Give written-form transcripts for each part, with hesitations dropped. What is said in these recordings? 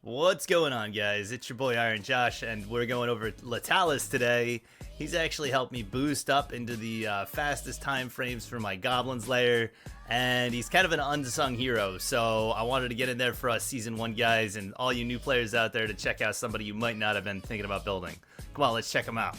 What's going on, guys? It's your boy Iron Josh, and we're going over Letalis today. He's actually helped me boost up into the fastest time frames for my Goblins lair, and he's kind of an unsung hero, so I wanted to get in there for us Season 1 guys and all you new players out there to check out somebody you might not have been thinking about building. Come on, let's check him out.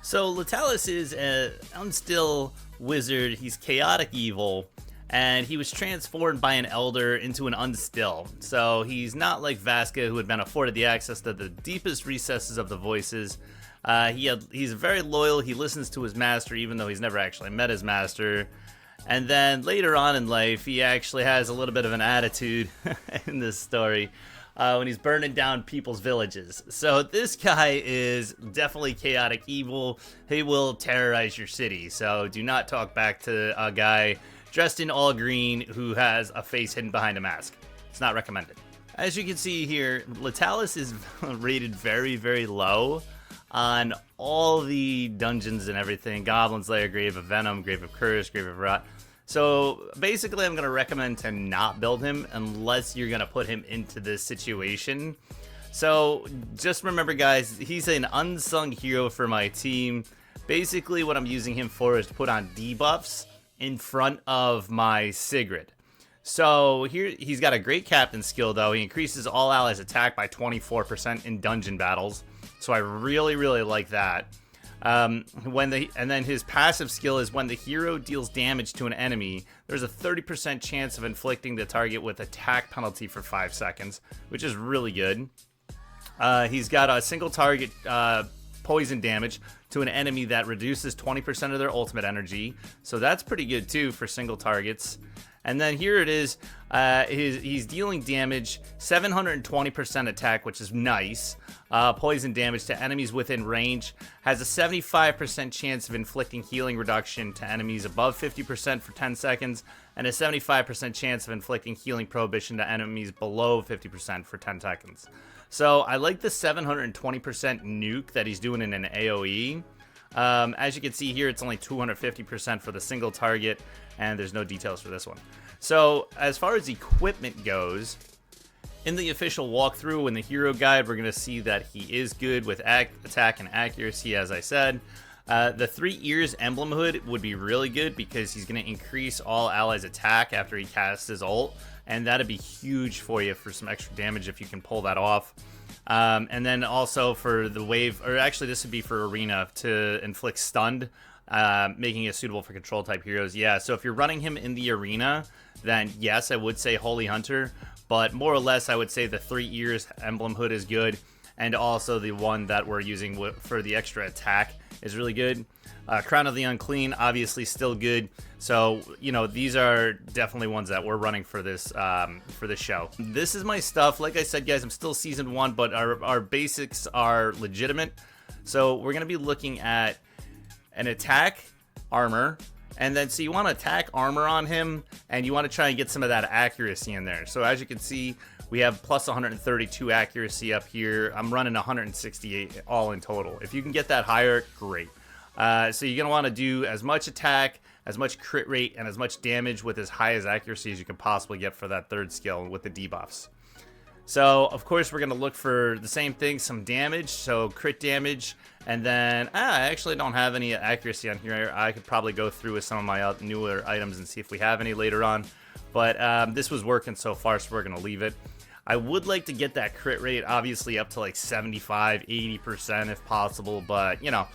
So Letalis is an unstill wizard. He's chaotic evil, and he was transformed by an elder into an unstill. So he's not like Vasca, who had been afforded the access to the deepest recesses of the voices. He's very loyal. He listens to his master, even though he's never actually met his master. And then later on in life, he actually has a little bit of an attitude in this story when he's burning down people's villages. So this guy is definitely chaotic evil. He will terrorize your city. So do not talk back to a guy dressed in all green who has a face hidden behind a mask. It's not recommended. As you can see here, Letalis is rated very, very low on all the dungeons and everything. Goblin's Lair, Grave of Venom, Grave of Curse, Grave of Rot. So basically I'm going to recommend to not build him unless you're going to put him into this situation. So just remember, guys, he's an unsung hero for my team. Basically what I'm using him for is to put on debuffs in front of my Sigrid. So here he's got a great captain skill though. He increases all allies attack by 24% in dungeon battles. So I really like that. And then his passive skill is when the hero deals damage to an enemy, there's a 30% chance of inflicting the target with attack penalty for 5 seconds, which is really good. He's got a single target poison damage to an enemy that reduces 20% of their ultimate energy. So that's pretty good too for single targets. And then here it is, he's dealing damage, 720% attack, which is nice. Poison damage to enemies within range, has a 75% chance of inflicting healing reduction to enemies above 50% for 10 seconds, and a 75% chance of inflicting healing prohibition to enemies below 50% for 10 seconds. So I like the 720% nuke that he's doing in an AoE. As you can see here, it's only 250% for the single target, and there's no details for this one. So as far as equipment goes, in the official walkthrough in the hero guide, we're going to see that he is good with attack and accuracy, as I said. The 3 ears emblem hood would be really good because he's going to increase all allies attack after he casts his ult, and that'd be huge for you for some extra damage if you can pull that off. And then also for the wave, or actually this would be for arena, to inflict stunned, making it suitable for control type heroes. Yeah, so if you're running him in the arena, then yes, I would say Holy Hunter, but more or less I would say the 3 ears emblem hood is good, and also the one that we're using for the extra attack is really good. Crown of the Unclean, obviously still good. So, you know, these are definitely ones that we're running for this show. This is my stuff. Like I said, guys, I'm still Season 1, but our basics are legitimate. So we're going to be looking at an attack, armor, and then so you want to attack armor on him, and you want to try and get some of that accuracy in there. So as you can see, we have plus 132 accuracy up here. I'm running 168 all in total. If you can get that higher, great. So you're going to want to do as much attack, as much crit rate, and as much damage with as high as accuracy as you can possibly get for that third skill with the debuffs. So, of course, we're going to look for the same thing, some damage, so crit damage, and then, I actually don't have any accuracy on here. I could probably go through with some of my newer items and see if we have any later on, but this was working so far, so we're going to leave it. I would like to get that crit rate, obviously, up to like 75, 80% if possible, but, you know,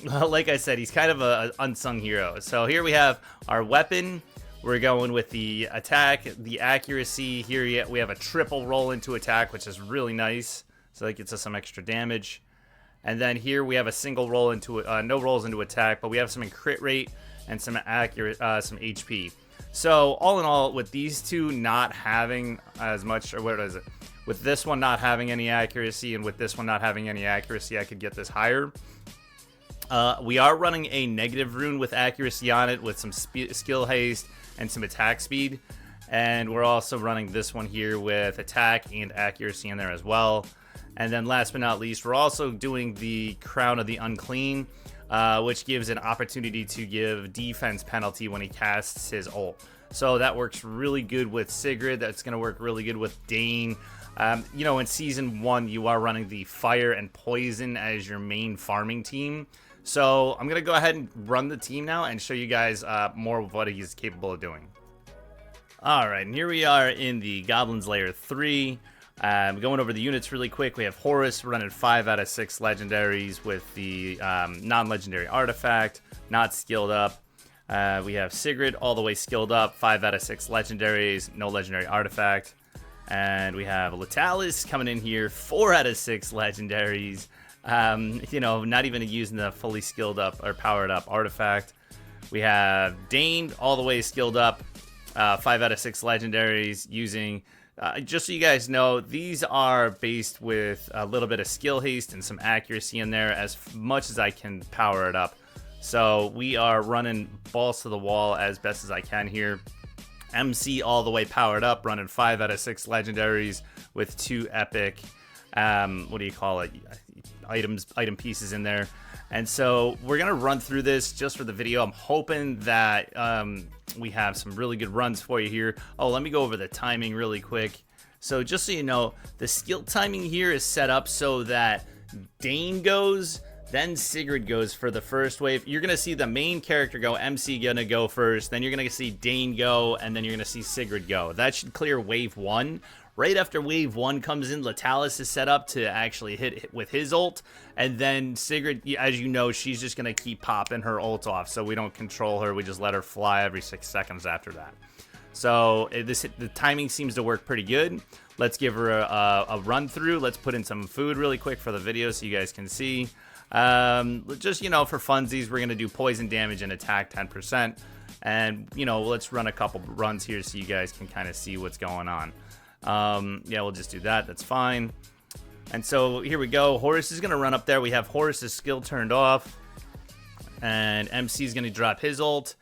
like I said, he's kind of an unsung hero. So here we have our weapon. We're going with the attack, the accuracy. Here we have a triple roll into attack, which is really nice. So that gets us some extra damage. And then here we have a single roll into no rolls into attack, but we have some in crit rate and some some HP. So all in all, with these two not having as much, or what is it? With this one not having any accuracy and with this one not having any accuracy, I could get this higher. We are running a negative rune with accuracy on it with some skill haste and some attack speed. And we're also running this one here with attack and accuracy in there as well. And then last but not least, we're also doing the Crown of the Unclean, which gives an opportunity to give defense penalty when he casts his ult. So that works really good with Sigrid. That's going to work really good with Dane. You know, in Season 1, you are running the Fire and Poison as your main farming team. So I'm going to go ahead and run the team now and show you guys more of what he's capable of doing. Alright, and here we are in the Goblin's Lair 3. Going over the units really quick. We have Horus running 5 out of 6 legendaries with the non-legendary artifact, not skilled up. We have Sigrid all the way skilled up, 5 out of 6 legendaries, no legendary artifact. And we have Letalis coming in here, 4 out of 6 legendaries. You know, not even using the fully skilled up or powered up artifact. We have Dane all the way skilled up, 5 out of 6 legendaries using, just so you guys know, these are based with a little bit of skill haste and some accuracy in there as much as I can power it up. So we are running balls to the wall as best as I can here. MC all the way powered up, running 5 out of 6 legendaries with 2 epic, what do you call it, item pieces in there. And so we're gonna run through this just for the video. I'm hoping that we have some really good runs for you here. Oh, let me go over the timing really quick. So just so you know, the skill timing here is set up so that Dane goes, then Sigrid goes for the first wave. You're gonna see the main character go, MC gonna go first, then you're gonna see Dane go, and then you're gonna see Sigrid go. That should clear wave 1. Right after wave 1 comes in, Letalis is set up to actually hit with his ult, and then Sigrid, as you know, she's just going to keep popping her ult off, so we don't control her, we just let her fly every 6 seconds after that. So the timing seems to work pretty good. Let's give her a run through. Let's put in some food really quick for the video so you guys can see. Just, you know, for funsies, we're going to do poison damage and attack 10%, and, you know, let's run a couple runs here so you guys can kind of see what's going on. Yeah, we'll just do that. That's fine. And so here we go. Horus is going to run up there. We have Horus's skill turned off. And MC is going to drop his ult.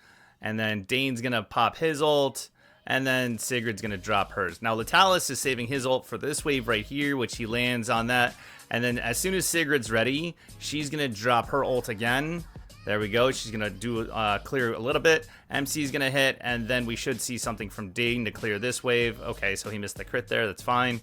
And then Dane's going to pop his ult. And then Sigrid's going to drop hers. Now, Letalis is saving his ult for this wave right here, which he lands on that. And then as soon as Sigrid's ready, she's going to drop her ult again. There we go. She's going to do clear a little bit. MC's going to hit, and then we should see something from Dane to clear this wave. Okay, so he missed the crit there. That's fine.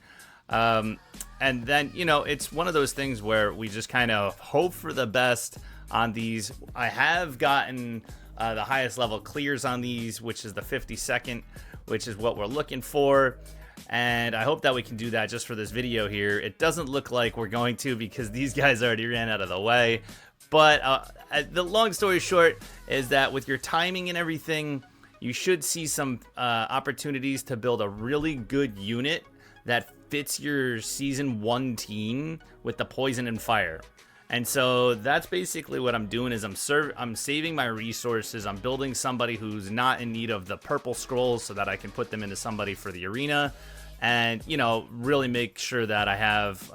And then, you know, it's one of those things where we just kind of hope for the best on these. I have gotten the highest level clears on these, which is the 52nd, which is what we're looking for. And I hope that we can do that just for this video here. It doesn't look like we're going to because these guys already ran out of the way. But the long story short is that with your timing and everything, you should see some opportunities to build a really good unit that fits your Season 1 team with the poison and fire. And so that's basically what I'm doing is I'm saving my resources. I'm building somebody who's not in need of the purple scrolls so that I can put them into somebody for the arena. And, you know, really make sure that I have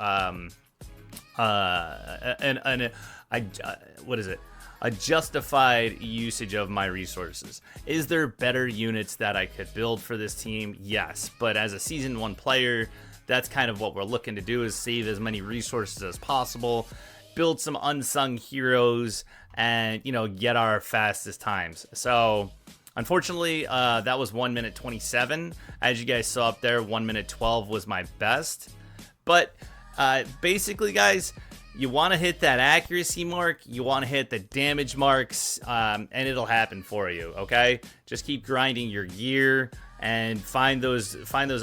a justified usage of my resources. Is there better units that I could build for this team? Yes, but as a Season 1 player, that's kind of what we're looking to do, is save as many resources as possible, build some unsung heroes, and, you know, get our fastest times. So unfortunately, that was 1 minute 27. As you guys saw up there, 1 minute 12 was my best. But basically, guys, you want to hit that accuracy mark, you want to hit the damage marks, and it'll happen for you, okay? Just keep grinding your gear and find those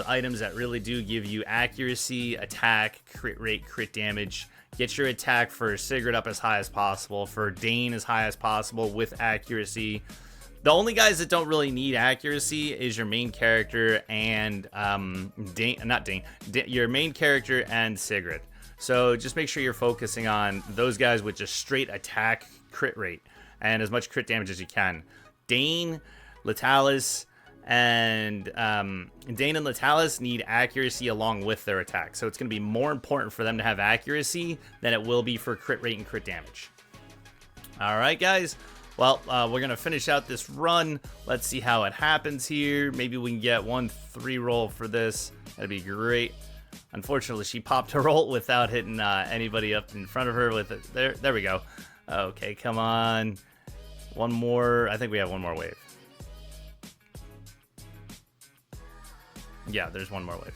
items that really do give you accuracy, attack, crit rate, crit damage. Get your attack for Sigrid up as high as possible, for Dane as high as possible with accuracy. The only guys that don't really need accuracy is your main character and your main character and Sigrid. So just make sure you're focusing on those guys with just straight attack, crit rate, and as much crit damage as you can. Dane, Letalis, and Letalis need accuracy along with their attack. So it's going to be more important for them to have accuracy than it will be for crit rate and crit damage. All right, guys. Well, we're going to finish out this run. Let's see how it happens here. Maybe we can get 1 3-roll for this. That'd be great. Unfortunately, she popped her ult without hitting anybody up in front of her with it. There we go. Okay, come on. One more. I think we have one more wave. Yeah, there's one more wave.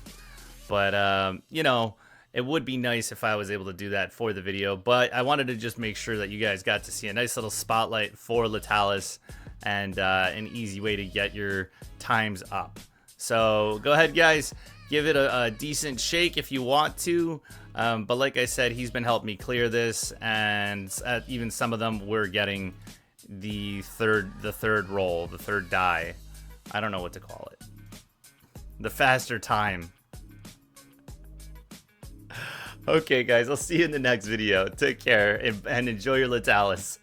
But you know, it would be nice if I was able to do that for the video, but I wanted to just make sure that you guys got to see a nice little spotlight for Letalis and an easy way to get your times up. So go ahead, guys, give it a decent shake if you want to. But like I said, he's been helping me clear this, and even some of them were getting the third roll, the third die. I don't know what to call it. The faster time. Okay, guys, I'll see you in the next video. Take care and enjoy your Letalis.